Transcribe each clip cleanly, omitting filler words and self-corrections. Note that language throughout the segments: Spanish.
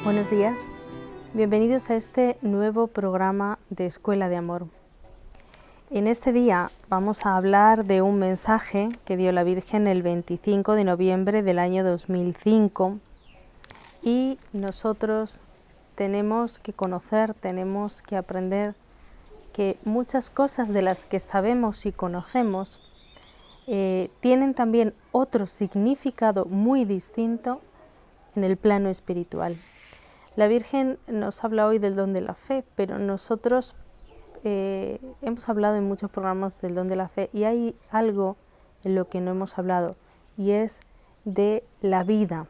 Buenos días, bienvenidos a este nuevo programa de Escuela de Amor. En este día vamos a hablar de un mensaje que dio la Virgen el 25 de noviembre del año 2005 y nosotros tenemos que conocer, tenemos que aprender que muchas cosas de las que sabemos y conocemos tienen también otro significado muy distinto en el plano espiritual. La Virgen nos habla hoy del don de la fe, pero nosotros hemos hablado en muchos programas del don de la fe y hay algo en lo que no hemos hablado y es de la vida.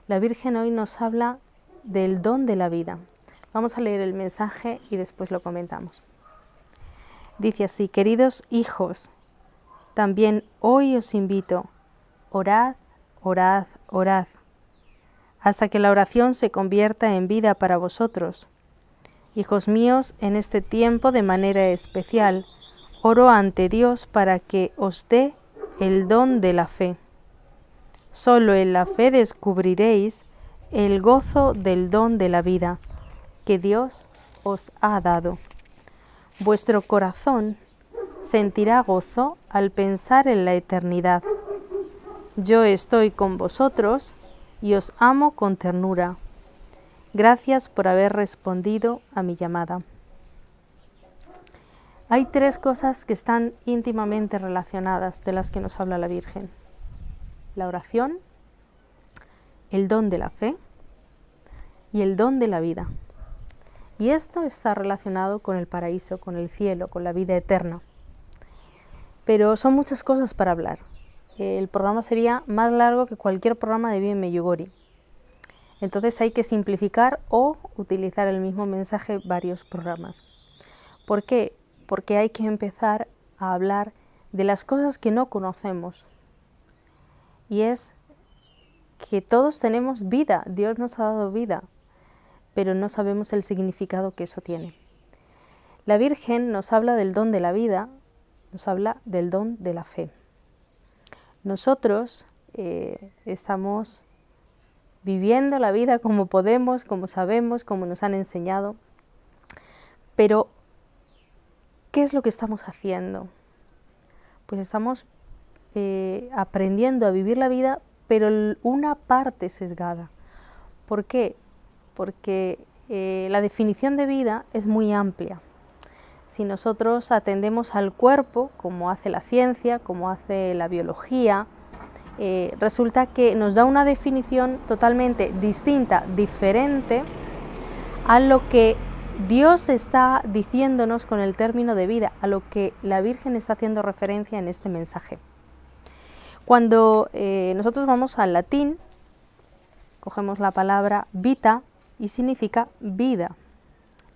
La Virgen hoy nos habla del don de la vida. Vamos a leer el mensaje y después lo comentamos. Dice así: queridos hijos, también hoy os invito, orad, orad, orad, hasta que la oración se convierta en vida para vosotros. Hijos míos, en este tiempo de manera especial, oro ante Dios para que os dé el don de la fe. Solo en la fe descubriréis el gozo del don de la vida que Dios os ha dado. Vuestro corazón sentirá gozo al pensar en la eternidad. Yo estoy con vosotros y os amo con ternura. Gracias por haber respondido a mi llamada. Hay tres cosas que están íntimamente relacionadas de las que nos habla la Virgen: la oración, el don de la fe y el don de la vida. Y esto está relacionado con el paraíso, con el cielo, con la vida eterna. Pero son muchas cosas para hablar. El programa sería más largo que cualquier programa de Vive Medjugorje. Entonces hay que simplificar o utilizar el mismo mensaje varios programas. ¿Por qué? Porque hay que empezar a hablar de las cosas que no conocemos. Y es que todos tenemos vida, Dios nos ha dado vida, pero no sabemos el significado que eso tiene. La Virgen nos habla del don de la vida, nos habla del don de la fe. Nosotros estamos viviendo la vida como podemos, como sabemos, como nos han enseñado, pero ¿qué es lo que estamos haciendo? Pues estamos aprendiendo a vivir la vida, pero una parte sesgada. ¿Por qué? Porque la definición de vida es muy amplia. Si nosotros atendemos al cuerpo, como hace la ciencia, como hace la biología, resulta que nos da una definición totalmente distinta, diferente a lo que Dios está diciéndonos con el término de vida, a lo que la Virgen está haciendo referencia en este mensaje. Cuando nosotros vamos al latín, cogemos la palabra vita y significa vida,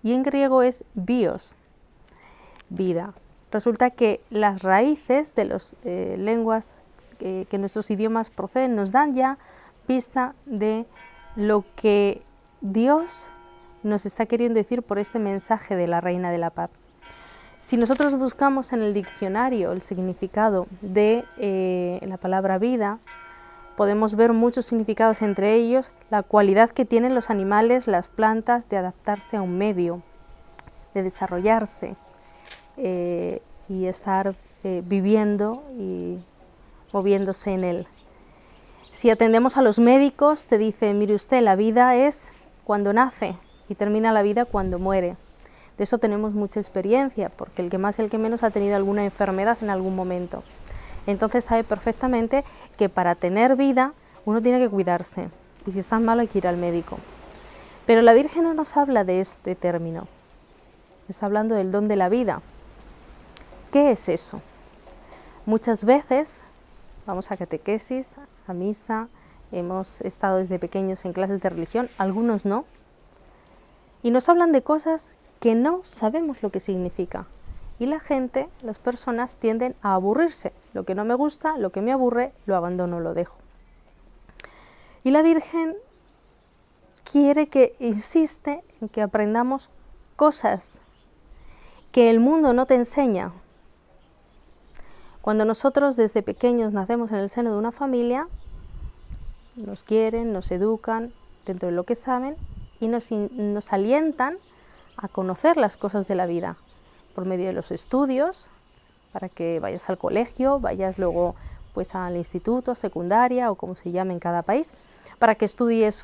y en griego es bios, vida. Resulta que las raíces de las lenguas que nuestros idiomas proceden nos dan ya pista de lo que Dios nos está queriendo decir por este mensaje de la Reina de la Paz. Si nosotros buscamos en el diccionario el significado de la palabra vida, podemos ver muchos significados, entre ellos la cualidad que tienen los animales, las plantas, de adaptarse a un medio, de desarrollarse y estar viviendo y moviéndose en él. Si atendemos a los médicos, te dice, mire usted, la vida es cuando nace y termina la vida cuando muere. De eso tenemos mucha experiencia, porque el que más y el que menos ha tenido alguna enfermedad en algún momento. Entonces sabe perfectamente que para tener vida uno tiene que cuidarse, y si está malo hay que ir al médico. Pero la Virgen no nos habla de este término, está hablando del don de la vida. ¿Qué es eso? Muchas veces vamos a catequesis, a misa, hemos estado desde pequeños en clases de religión, algunos no, y nos hablan de cosas que no sabemos lo que significa. Y la gente, las personas, tienden a aburrirse. Lo que no me gusta, lo que me aburre, lo abandono, lo dejo. Y la Virgen insiste en que aprendamos cosas que el mundo no te enseña. Cuando nosotros desde pequeños nacemos en el seno de una familia, nos quieren, nos educan dentro de lo que saben y nos alientan a conocer las cosas de la vida por medio de los estudios, para que vayas al colegio, vayas luego pues al instituto, secundaria o como se llame en cada país, para que estudies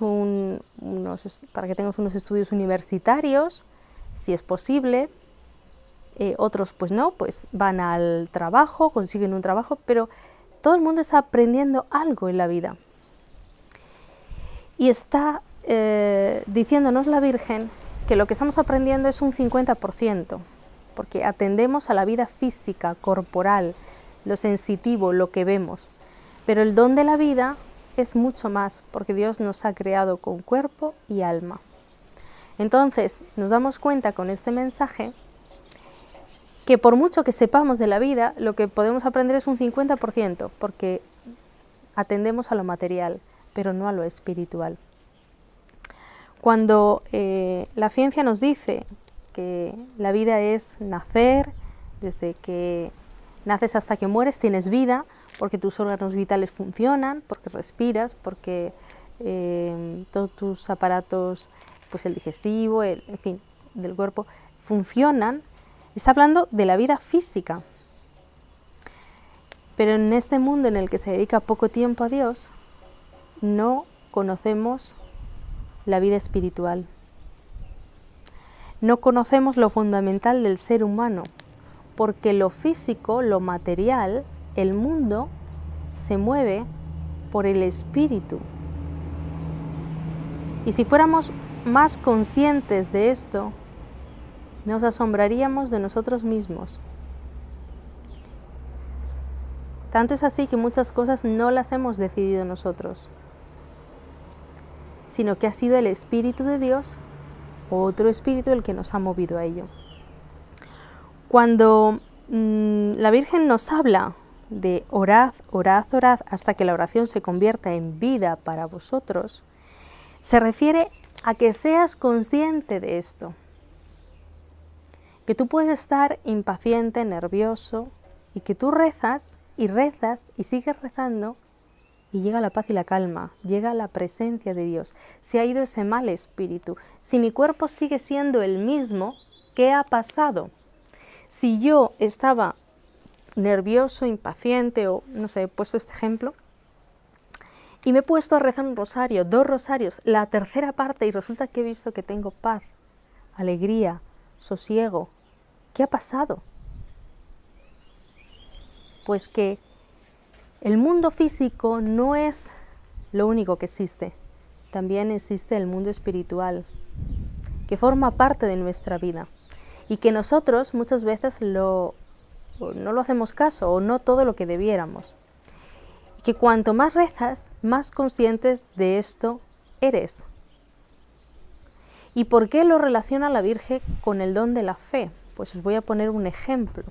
para que tengas unos estudios universitarios, si es posible. Otros pues no, pues van al trabajo, consiguen un trabajo, pero todo el mundo está aprendiendo algo en la vida. Y está diciéndonos la Virgen que lo que estamos aprendiendo es un 50%, porque atendemos a la vida física, corporal, lo sensitivo, lo que vemos. Pero el don de la vida es mucho más, porque Dios nos ha creado con cuerpo y alma. Entonces, nos damos cuenta con este mensaje que por mucho que sepamos de la vida, lo que podemos aprender es un 50%, porque atendemos a lo material, pero no a lo espiritual. Cuando la ciencia nos dice que la vida es nacer, desde que naces hasta que mueres tienes vida, porque tus órganos vitales funcionan, porque respiras, porque todos tus aparatos, pues el digestivo, en fin, del cuerpo, funcionan. Está hablando de la vida física. Pero en este mundo en el que se dedica poco tiempo a Dios, no conocemos la vida espiritual. No conocemos lo fundamental del ser humano, porque lo físico, lo material, el mundo, se mueve por el espíritu. Y si fuéramos más conscientes de esto, nos asombraríamos de nosotros mismos. Tanto es así que muchas cosas no las hemos decidido nosotros, sino que ha sido el Espíritu de Dios o otro espíritu el que nos ha movido a ello. Cuando la Virgen nos habla de orad, orad, orad hasta que la oración se convierta en vida para vosotros, se refiere a que seas consciente de esto. Que tú puedes estar impaciente, nervioso, y que tú rezas y sigues rezando, y llega la paz y la calma, llega la presencia de Dios. Se ha ido ese mal espíritu. Si mi cuerpo sigue siendo el mismo, ¿qué ha pasado? Si yo estaba nervioso, impaciente, o no sé, he puesto este ejemplo, y me he puesto a rezar un rosario, 2 rosarios, la tercera parte, y resulta que he visto que tengo paz, alegría, sosiego. ¿Qué ha pasado? Pues que el mundo físico no es lo único que existe. También existe el mundo espiritual, que forma parte de nuestra vida y que nosotros muchas veces no lo hacemos caso o no todo lo que debiéramos. Y que cuanto más rezas, más conscientes de esto eres. ¿Y por qué lo relaciona la Virgen con el don de la fe? Pues os voy a poner un ejemplo.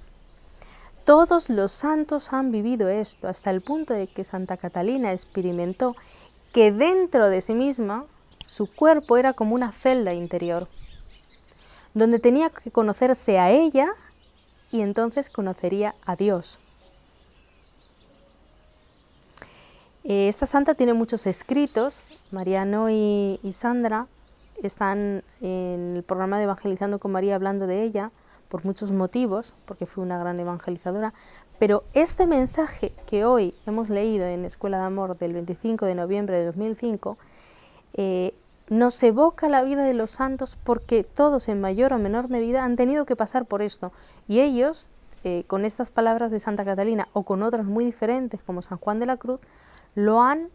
Todos los santos han vivido esto, hasta el punto de que Santa Catalina experimentó que dentro de sí misma su cuerpo era como una celda interior, donde tenía que conocerse a ella y entonces conocería a Dios. Esta santa tiene muchos escritos. Mariano y Sandra están en el programa de Evangelizando con María hablando de ella, por muchos motivos, porque fue una gran evangelizadora, pero este mensaje que hoy hemos leído en Escuela de Amor del 25 de noviembre de 2005, nos evoca la vida de los santos porque todos en mayor o menor medida han tenido que pasar por esto, y ellos, con estas palabras de Santa Catalina o con otras muy diferentes como San Juan de la Cruz, lo han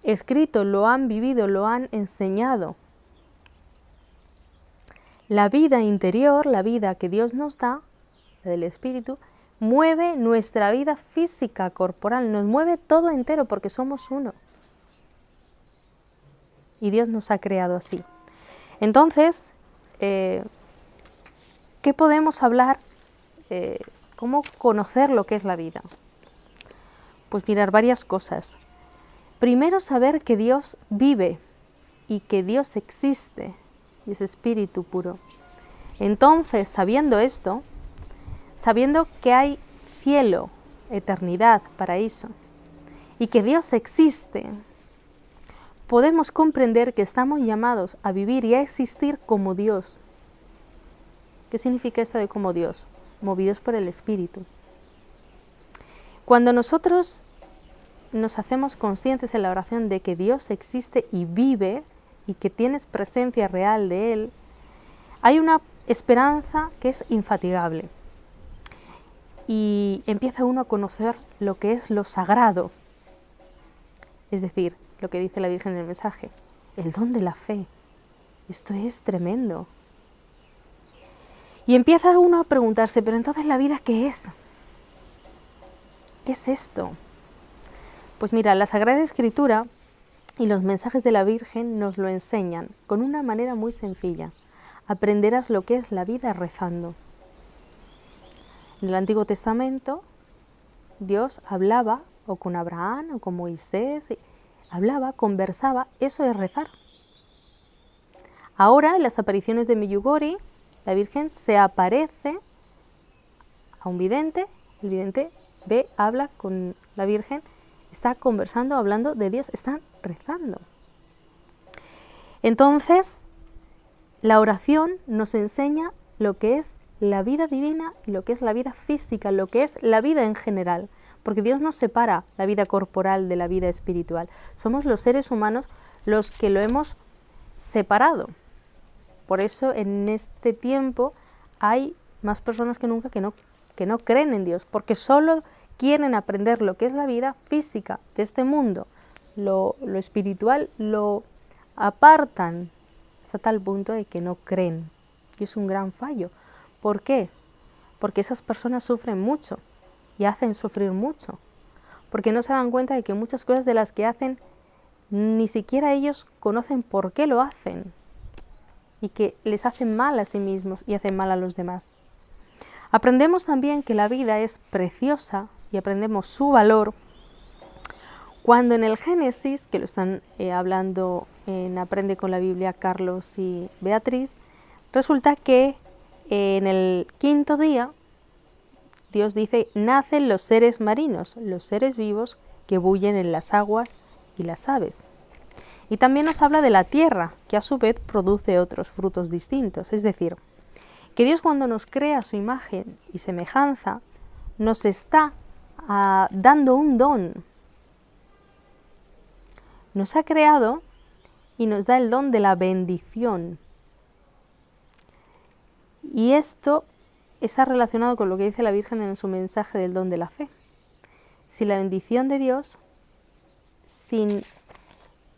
escrito, lo han vivido, lo han enseñado. La vida interior, la vida que Dios nos da, la del Espíritu, mueve nuestra vida física, corporal, nos mueve todo entero porque somos uno. y Dios nos ha creado así. Entonces, ¿qué podemos hablar? ¿Cómo conocer lo que es la vida? Pues mirar varias cosas. Primero, saber que Dios vive y que Dios existe y es espíritu puro. Entonces, sabiendo esto, sabiendo que hay cielo, eternidad, paraíso, y que Dios existe, podemos comprender que estamos llamados a vivir y a existir como Dios. ¿Qué significa esto de como Dios? Movidos por el Espíritu. Cuando nosotros nos hacemos conscientes en la oración de que Dios existe y vive, y que tienes presencia real de Él, hay una esperanza que es infatigable. Y empieza uno a conocer lo que es lo sagrado. Es decir, lo que dice la Virgen en el mensaje, el don de la fe. Esto es tremendo. Y empieza uno a preguntarse, pero entonces ¿la vida qué es? ¿Qué es esto? Pues mira, la Sagrada Escritura y los mensajes de la Virgen nos lo enseñan con una manera muy sencilla. Aprenderás lo que es la vida rezando. En el Antiguo Testamento, Dios hablaba o con Abraham o con Moisés, hablaba, conversaba, eso es rezar. Ahora, en las apariciones de Medjugorje, la Virgen se aparece a un vidente, el vidente ve, habla con la Virgen, está conversando, hablando de Dios, están rezando. Entonces, la oración nos enseña lo que es la vida divina y lo que es la vida física, lo que es la vida en general, porque Dios no separa la vida corporal de la vida espiritual. Somos los seres humanos los que lo hemos separado. Por eso en este tiempo hay más personas que nunca que no creen en Dios, porque solo quieren aprender lo que es la vida física de este mundo. Lo espiritual lo apartan hasta tal punto de que no creen. Y es un gran fallo. ¿Por qué? Porque esas personas sufren mucho y hacen sufrir mucho. Porque no se dan cuenta de que muchas cosas de las que hacen ni siquiera ellos conocen por qué lo hacen. Y que les hacen mal a sí mismos y hacen mal a los demás. Aprendemos también que la vida es preciosa y aprendemos su valor cuando en el Génesis, que lo están hablando en Aprende con la Biblia Carlos y Beatriz, resulta que en el quinto día Dios dice, nacen los seres marinos, los seres vivos que bullen en las aguas y las aves. Y también nos habla de la tierra, que a su vez produce otros frutos distintos. Es decir, que Dios cuando nos crea su imagen y semejanza, nos está dando un don. Nos ha creado y nos da el don de la bendición. Y esto está relacionado con lo que dice la Virgen en su mensaje del don de la fe. Si la bendición de Dios,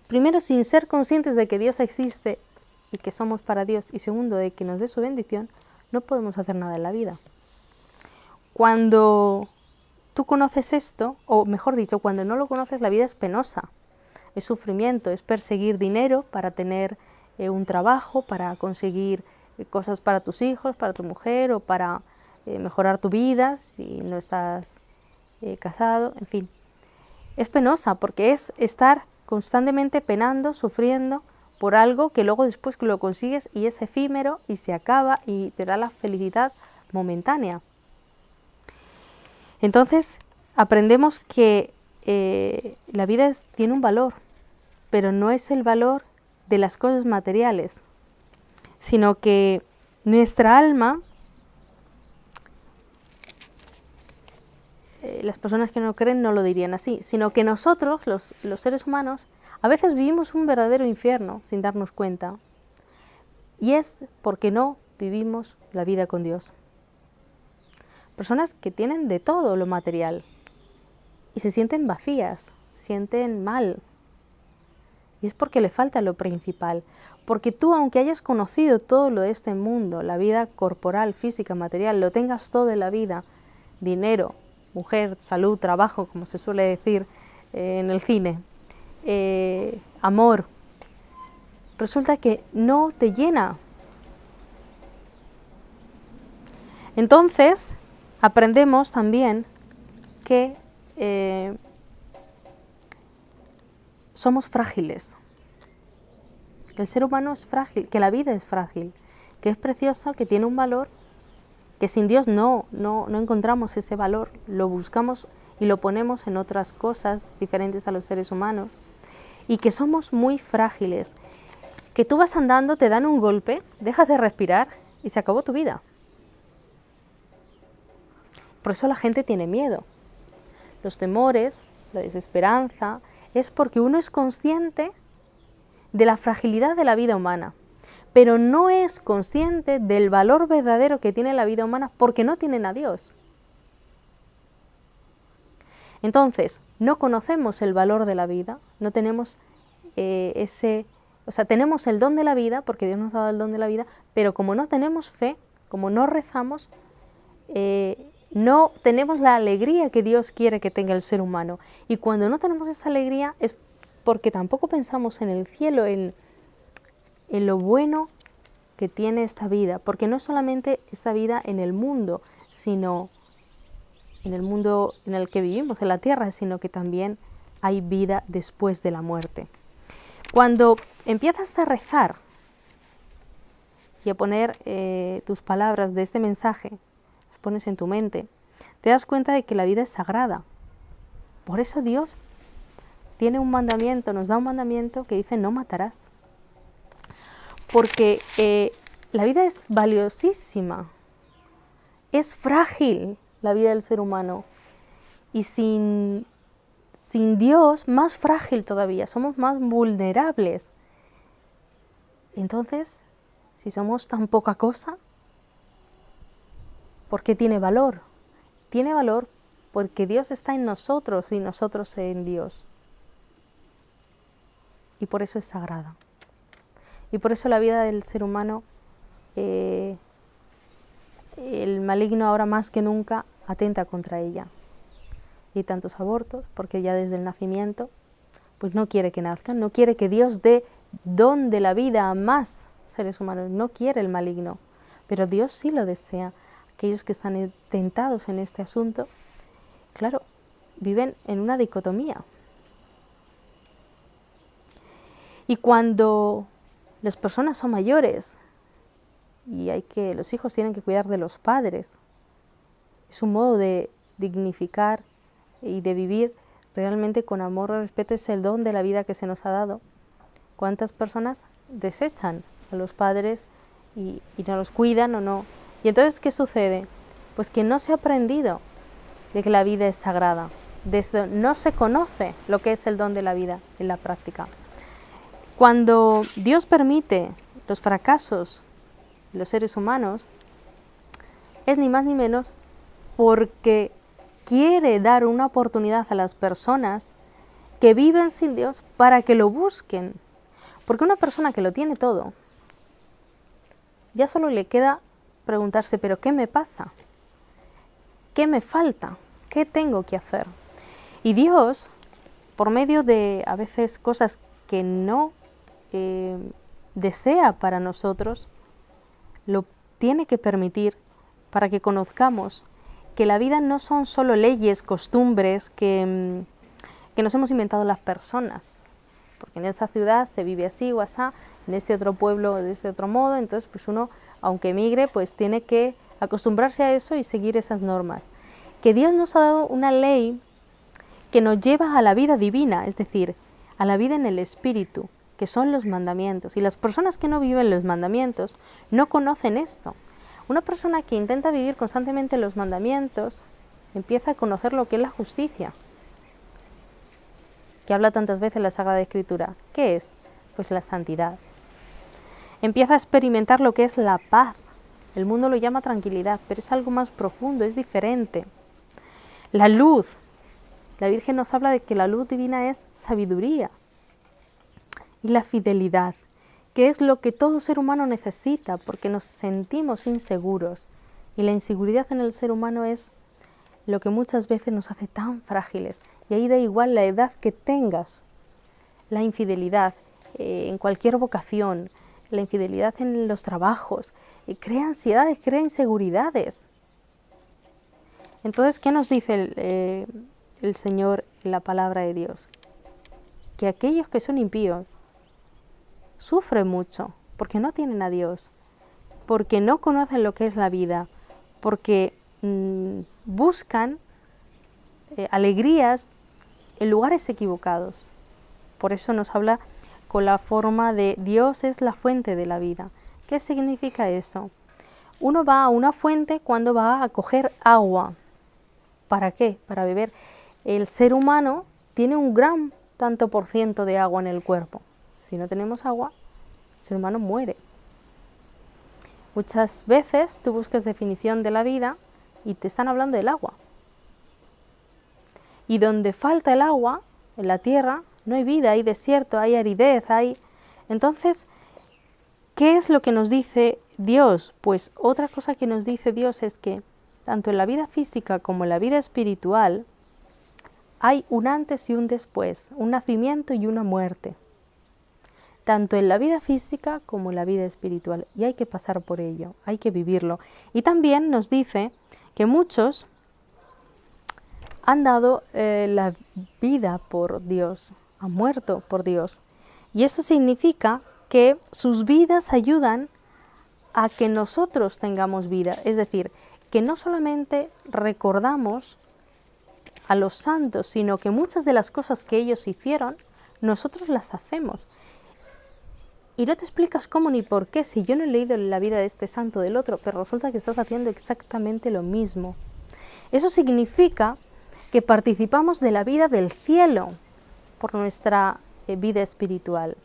primero sin ser conscientes de que Dios existe y que somos para Dios, y segundo de que nos dé su bendición, no podemos hacer nada en la vida. Cuando tú conoces esto, o mejor dicho, cuando no lo conoces, la vida es penosa, es sufrimiento, es perseguir dinero para tener un trabajo, para conseguir cosas para tus hijos, para tu mujer, o para mejorar tu vida si no estás casado, en fin. Es penosa porque es estar constantemente penando, sufriendo por algo que luego después lo consigues y es efímero y se acaba y te da la felicidad momentánea. Entonces aprendemos que la vida tiene un valor, pero no es el valor de las cosas materiales, sino que nuestra alma, las personas que no creen no lo dirían así, sino que nosotros, los seres humanos, a veces vivimos un verdadero infierno sin darnos cuenta, y es porque no vivimos la vida con Dios. Personas que tienen de todo lo material y se sienten vacías, se sienten mal, y es porque le falta lo principal. Porque tú, aunque hayas conocido todo lo de este mundo, la vida corporal, física, material, lo tengas todo en la vida, dinero, mujer, salud, trabajo, como se suele decir en el cine, amor, resulta que no te llena. Entonces, aprendemos también que somos frágiles. El ser humano es frágil, que la vida es frágil, que es precioso, que tiene un valor, que sin Dios no encontramos ese valor, lo buscamos y lo ponemos en otras cosas diferentes a los seres humanos, y que somos muy frágiles, que tú vas andando, te dan un golpe, dejas de respirar y se acabó tu vida. Por eso la gente tiene miedo. Los temores, la desesperanza, es porque uno es consciente de la fragilidad de la vida humana, pero no es consciente del valor verdadero que tiene la vida humana porque no tienen a Dios. Entonces, no conocemos el valor de la vida, no tenemos tenemos el don de la vida, porque Dios nos ha dado el don de la vida, pero como no tenemos fe, como no rezamos, no tenemos la alegría que Dios quiere que tenga el ser humano. Y cuando no tenemos esa alegría es porque tampoco pensamos en el cielo, en lo bueno que tiene esta vida, porque no es solamente esta vida en el mundo, sino en el mundo en el que vivimos, en la tierra, sino que también hay vida después de la muerte. Cuando empiezas a rezar y a poner tus palabras de este mensaje, las pones en tu mente, te das cuenta de que la vida es sagrada. Por eso Dios tiene un mandamiento, nos da un mandamiento que dice no matarás. Porque la vida es valiosísima, es frágil la vida del ser humano. Y sin Dios, más frágil todavía, somos más vulnerables. Entonces, si somos tan poca cosa, ¿por qué tiene valor? Tiene valor porque Dios está en nosotros y nosotros en Dios. Y por eso es sagrada. Y por eso la vida del ser humano, el maligno ahora más que nunca atenta contra ella. Y tantos abortos, porque ya desde el nacimiento, pues no quiere que nazcan, no quiere que Dios dé don de la vida a más seres humanos, no quiere el maligno, pero Dios sí lo desea. Aquellos que están tentados en este asunto, claro, viven en una dicotomía. Y cuando las personas son mayores y los hijos tienen que cuidar de los padres, es un modo de dignificar y de vivir realmente con amor y respeto, es el don de la vida que se nos ha dado. ¿Cuántas personas desechan a los padres y no los cuidan o no? Y entonces, ¿qué sucede? Pues que no se ha aprendido de que la vida es sagrada, no se conoce lo que es el don de la vida en la práctica. Cuando Dios permite los fracasos de los seres humanos, es ni más ni menos porque quiere dar una oportunidad a las personas que viven sin Dios para que lo busquen. Porque una persona que lo tiene todo, ya solo le queda preguntarse, ¿pero qué me pasa? ¿Qué me falta? ¿Qué tengo que hacer? Y Dios, por medio de a veces cosas que no desea para nosotros, lo tiene que permitir para que conozcamos que la vida no son solo leyes, costumbres que nos hemos inventado las personas, porque en esta ciudad se vive así o asá, en este otro pueblo de este otro modo, entonces pues uno, aunque emigre, pues tiene que acostumbrarse a eso y seguir esas normas. Que Dios nos ha dado una ley que nos lleva a la vida divina, es decir, a la vida en el Espíritu, que son los mandamientos. Y las personas que no viven los mandamientos no conocen esto. Una persona que intenta vivir constantemente los mandamientos empieza a conocer lo que es la justicia, que habla tantas veces la Sagrada Escritura. ¿Qué es? Pues la santidad. Empieza a experimentar lo que es la paz. El mundo lo llama tranquilidad, pero es algo más profundo, es diferente. La luz. La Virgen nos habla de que la luz divina es sabiduría. Y la fidelidad, que es lo que todo ser humano necesita, porque nos sentimos inseguros. Y la inseguridad en el ser humano es lo que muchas veces nos hace tan frágiles. Y ahí da igual la edad que tengas. La infidelidad en cualquier vocación, la infidelidad en los trabajos, crea ansiedades, crea inseguridades. Entonces, ¿qué nos dice el Señor en la palabra de Dios? Que aquellos que son impíos sufren mucho porque no tienen a Dios, porque no conocen lo que es la vida, porque buscan alegrías en lugares equivocados. Por eso nos habla con la forma de Dios es la fuente de la vida. ¿Qué significa eso? Uno va a una fuente cuando va a coger agua. ¿Para qué? Para beber. El ser humano tiene un gran tanto por ciento de agua en el cuerpo. Si no tenemos agua, el ser humano muere. Muchas veces tú buscas definición de la vida y te están hablando del agua. Y donde falta el agua, en la tierra, no hay vida, hay desierto, hay aridez, hay... Entonces, ¿qué es lo que nos dice Dios? Pues otra cosa que nos dice Dios es que tanto en la vida física como en la vida espiritual hay un antes y un después, un nacimiento y una muerte. Tanto en la vida física como en la vida espiritual. Y hay que pasar por ello, hay que vivirlo. Y también nos dice que muchos han dado la vida por Dios, han muerto por Dios. Y eso significa que sus vidas ayudan a que nosotros tengamos vida. Es decir, que no solamente recordamos a los santos, sino que muchas de las cosas que ellos hicieron, nosotros las hacemos. Y no te explicas cómo ni por qué, si yo no he leído la vida de este santo del otro, pero resulta que estás haciendo exactamente lo mismo. Eso significa que participamos de la vida del cielo por nuestra vida espiritual.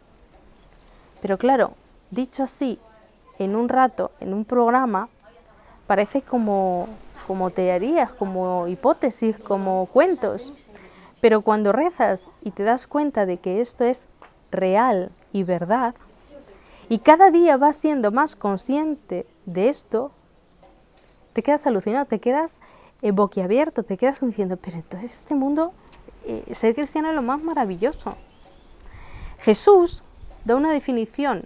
Pero claro, dicho así, en un rato, en un programa, parece como teorías, como hipótesis, como cuentos. Pero cuando rezas y te das cuenta de que esto es real y verdad, y cada día vas siendo más consciente de esto, te quedas alucinado, te quedas boquiabierto, te quedas diciendo, pero entonces este mundo, ser cristiano es lo más maravilloso. Jesús da una definición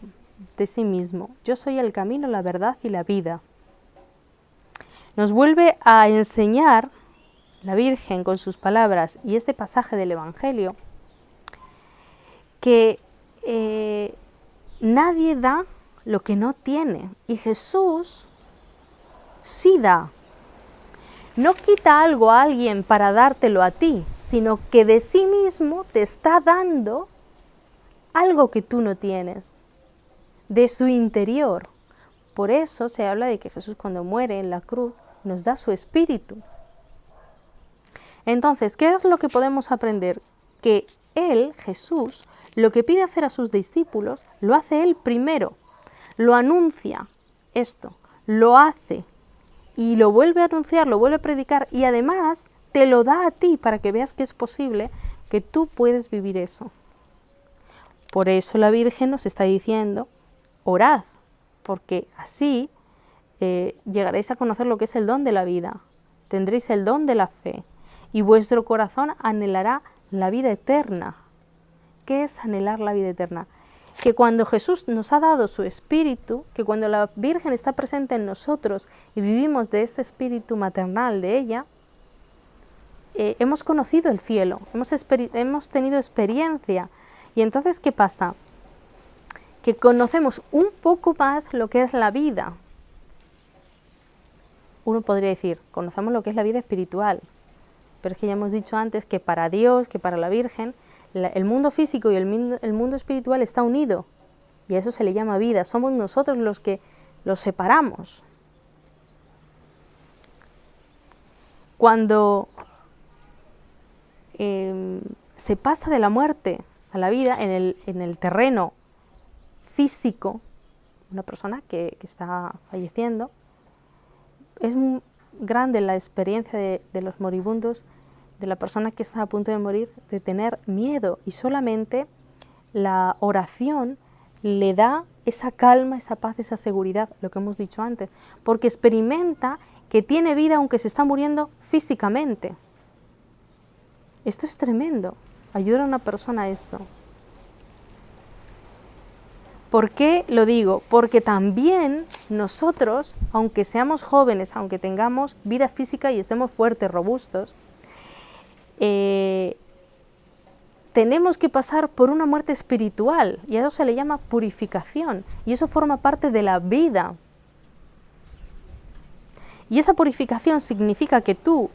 de sí mismo: yo soy el camino, la verdad y la vida. Nos vuelve a enseñar la Virgen con sus palabras y este pasaje del Evangelio que nadie da lo que no tiene, y Jesús sí da. No quita algo a alguien para dártelo a ti, sino que de sí mismo te está dando algo que tú no tienes, de su interior. Por eso se habla de que Jesús, cuando muere en la cruz, nos da su espíritu. Entonces, ¿qué es lo que podemos aprender? Que Él, Jesús, lo que pide hacer a sus discípulos, lo hace Él primero, lo anuncia esto, lo hace y lo vuelve a anunciar, lo vuelve a predicar y además te lo da a ti para que veas que es posible, que tú puedes vivir eso. Por eso la Virgen nos está diciendo, orad, porque así llegaréis a conocer lo que es el don de la vida, tendréis el don de la fe y vuestro corazón anhelará la vida eterna. ¿Qué es anhelar la vida eterna? Que cuando Jesús nos ha dado su espíritu, que cuando la Virgen está presente en nosotros y vivimos de ese espíritu maternal de ella, hemos conocido el cielo, hemos tenido experiencia. Y entonces, ¿qué pasa? Que conocemos un poco más lo que es la vida. Uno podría decir, conocemos lo que es la vida espiritual, pero es que ya hemos dicho antes que para Dios, que para la Virgen, el mundo físico y el mundo espiritual está unido, y a eso se le llama vida. Somos nosotros los que los separamos. Cuando se pasa de la muerte a la vida en el terreno físico, una persona que está falleciendo, es muy grande la experiencia de los moribundos, de la persona que está a punto de morir, de tener miedo, y solamente la oración le da esa calma, esa paz, esa seguridad, lo que hemos dicho antes, porque experimenta que tiene vida aunque se está muriendo físicamente. Esto es tremendo, ayudar a una persona a esto. ¿Por qué lo digo? Porque también nosotros, aunque seamos jóvenes, aunque tengamos vida física y estemos fuertes, robustos, tenemos que pasar por una muerte espiritual, y a eso se le llama purificación, y eso forma parte de la vida. Y esa purificación significa que tú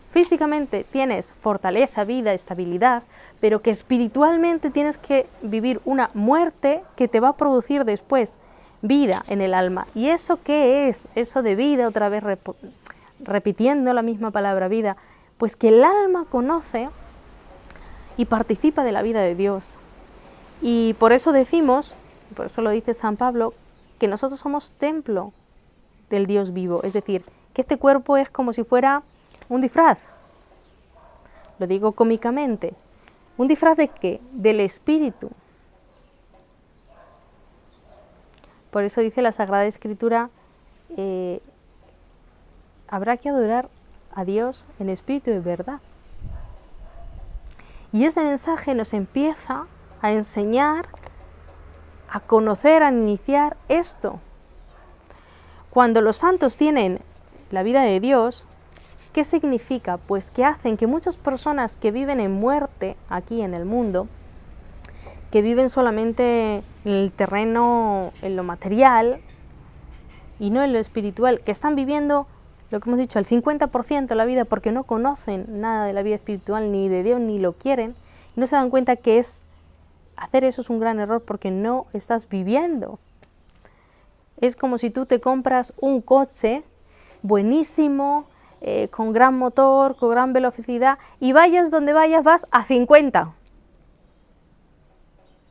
físicamente tienes fortaleza, vida, estabilidad, pero que espiritualmente tienes que vivir una muerte que te va a producir después vida en el alma. ¿Y eso qué es? Eso de vida, otra vez repitiendo la misma palabra vida, pues que el alma conoce y participa de la vida de Dios. Y por eso decimos, por eso lo dice San Pablo, que nosotros somos templo del Dios vivo, es decir, que este cuerpo es como si fuera un disfraz. Lo digo cómicamente. ¿Un disfraz de qué? Del Espíritu. Por eso dice la Sagrada Escritura, habrá que adorar a Dios en espíritu y verdad. Y este mensaje nos empieza a enseñar, a conocer, a iniciar esto. Cuando los santos tienen la vida de Dios, ¿qué significa? Pues que hacen que muchas personas que viven en muerte aquí en el mundo, que viven solamente en el terreno, en lo material y no en lo espiritual, que están viviendo, lo que hemos dicho, el 50% de la vida porque no conocen nada de la vida espiritual ni de Dios ni lo quieren, y no se dan cuenta que hacer eso es un gran error porque no estás viviendo. Es como si tú te compras un coche buenísimo, con gran motor, con gran velocidad, y vayas donde vayas, vas a 50.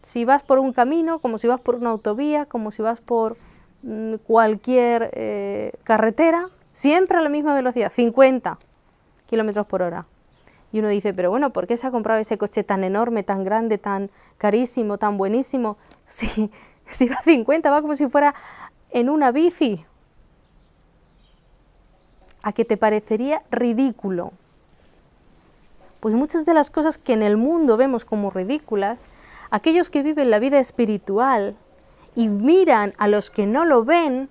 Si vas por un camino, como si vas por una autovía, como si vas por cualquier carretera, siempre a la misma velocidad, 50 kilómetros por hora. Y uno dice, pero bueno, ¿por qué se ha comprado ese coche tan enorme, tan grande, tan carísimo, tan buenísimo? Si va a 50, va como si fuera en una bici. ¿A qué te parecería ridículo? Pues muchas de las cosas que en el mundo vemos como ridículas, aquellos que viven la vida espiritual y miran a los que no lo ven,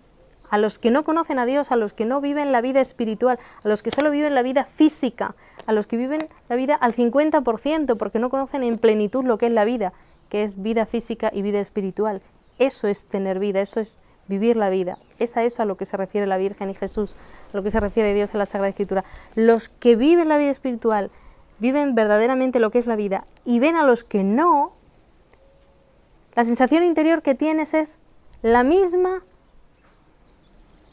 a los que no conocen a Dios, a los que no viven la vida espiritual, a los que solo viven la vida física, a los que viven la vida al 50% porque no conocen en plenitud lo que es la vida, que es vida física y vida espiritual. Eso es tener vida, eso es vivir la vida. Es a eso a lo que se refiere la Virgen y Jesús, a lo que se refiere Dios en la Sagrada Escritura. Los que viven la vida espiritual, viven verdaderamente lo que es la vida y ven a los que no, la sensación interior que tienes es la misma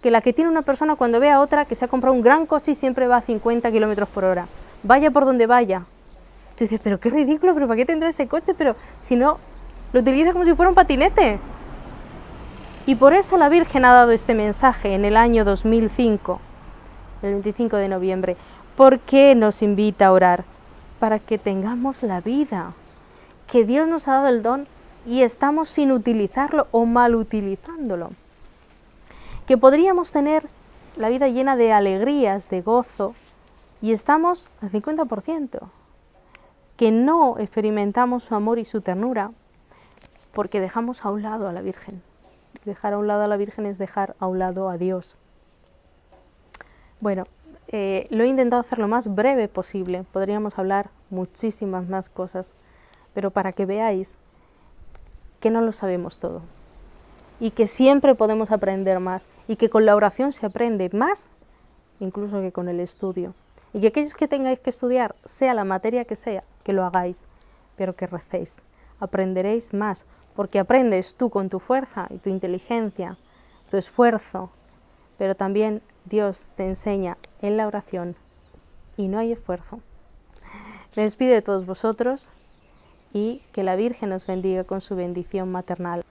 que la que tiene una persona cuando ve a otra que se ha comprado un gran coche y siempre va a 50 kilómetros por hora. Vaya por donde vaya. Tú dices, pero qué ridículo, pero ¿para qué tendrá ese coche? Pero si no, lo utiliza como si fuera un patinete. Y por eso la Virgen ha dado este mensaje en el año 2005, el 25 de noviembre. ¿Por qué nos invita a orar? Para que tengamos la vida, que Dios nos ha dado el don y estamos sin utilizarlo o mal utilizándolo. Que podríamos tener la vida llena de alegrías, de gozo, y estamos al 50%. Que no experimentamos su amor y su ternura porque dejamos a un lado a la Virgen. Dejar a un lado a la Virgen es dejar a un lado a Dios. Bueno, lo he intentado hacer lo más breve posible. Podríamos hablar muchísimas más cosas, pero para que veáis que no lo sabemos todo y que siempre podemos aprender más y que con la oración se aprende más incluso que con el estudio. Y que aquellos que tengáis que estudiar, sea la materia que sea, que lo hagáis, pero que recéis. Aprenderéis más, porque aprendes tú con tu fuerza y tu inteligencia, tu esfuerzo, pero también Dios te enseña en la oración y no hay esfuerzo. Me despido de todos vosotros y que la Virgen os bendiga con su bendición maternal.